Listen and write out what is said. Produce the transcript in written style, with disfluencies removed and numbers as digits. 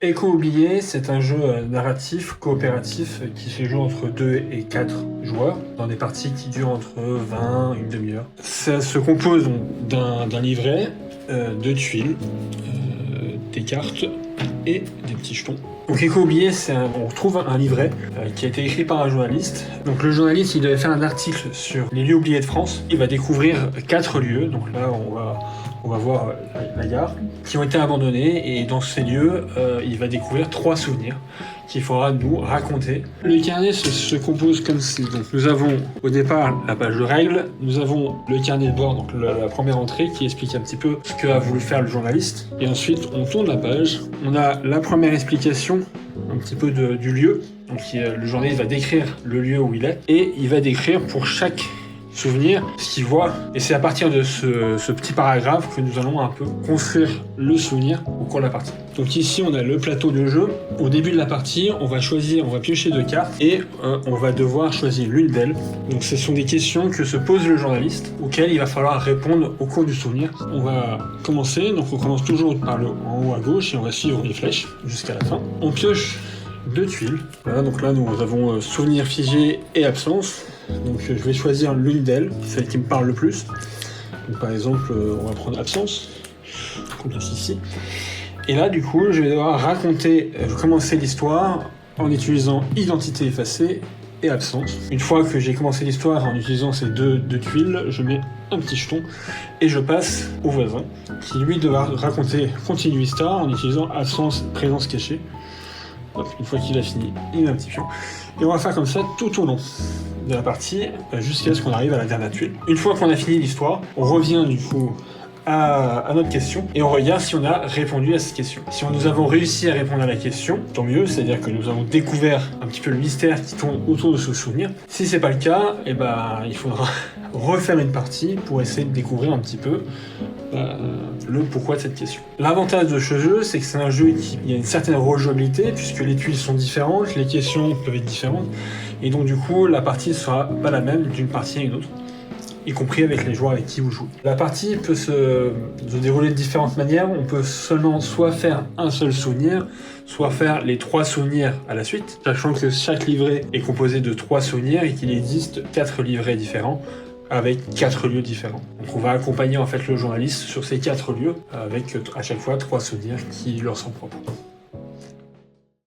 Écho oublié, c'est un jeu narratif, coopératif, qui se joue entre 2 et 4 joueurs, dans des parties qui durent entre 20 et une demi-heure. Ça se compose donc d'un livret, de tuiles, des cartes et des petits jetons. Donc Écho oublié, on retrouve un livret qui a été écrit par un journaliste. Donc le journaliste, il avait fait un article sur les lieux oubliés de France. Il va découvrir 4 lieux, donc là on va voir la gare, qui ont été abandonnés, et dans ces lieux, il va découvrir 3 souvenirs qu'il faudra nous raconter. Le carnet se compose comme ceci. Donc nous avons au départ la page de règles, nous avons le carnet de bord, donc la première entrée qui explique un petit peu ce qu'a voulu faire le journaliste, et ensuite on tourne la page, on a la première explication un petit peu du lieu. Donc le journaliste va décrire le lieu où il est, et il va décrire pour chaque souvenir ce qu'il voit, et c'est à partir de ce petit paragraphe que nous allons un peu construire le souvenir au cours de la partie. Donc ici on a le plateau de jeu. Au début de la partie, on va piocher 2 cartes, et on va devoir choisir l'une d'elles. Donc ce sont des questions que se pose le journaliste, auxquelles il va falloir répondre au cours du souvenir. On va commencer, donc on commence toujours par le en haut à gauche, et on va suivre les flèches jusqu'à la fin. On pioche 2 tuiles. Voilà, donc là nous avons souvenir figé et absence. Donc je vais choisir l'une d'elles, celle qui me parle le plus. Donc, par exemple, on va prendre absence, qu'on place ici. Et là, du coup, je vais devoir commencer l'histoire en utilisant identité effacée et absence. Une fois que j'ai commencé l'histoire en utilisant ces deux tuiles, je mets un petit jeton et je passe au voisin, qui lui devra raconter continue histoire en utilisant absence, présence cachée. Donc, une fois qu'il a fini, il met un petit pion. Et on va faire comme ça tout au long de la partie, jusqu'à ce qu'on arrive à la dernière tuile. Une fois qu'on a fini l'histoire, on revient du coup à notre question, et on regarde si on a répondu à cette question. Si nous avons réussi à répondre à la question, tant mieux, c'est-à-dire que nous avons découvert un petit peu le mystère qui tourne autour de ce souvenir. Si c'est pas le cas, il faudra refaire une partie pour essayer de découvrir un petit peu le pourquoi de cette question. L'avantage de ce jeu, c'est que c'est un jeu qui a une certaine rejouabilité, puisque les tuiles sont différentes, les questions peuvent être différentes, et donc du coup, la partie ne sera pas la même d'une partie à une autre, y compris avec les joueurs avec qui vous jouez. La partie peut se dérouler de différentes manières. On peut seulement soit faire un seul souvenir, soit faire les 3 souvenirs à la suite, sachant que chaque livret est composé de 3 souvenirs et qu'il existe 4 livrets différents avec 4 lieux différents. Donc on va accompagner en fait le journaliste sur ces 4 lieux avec à chaque fois 3 souvenirs qui leur sont propres.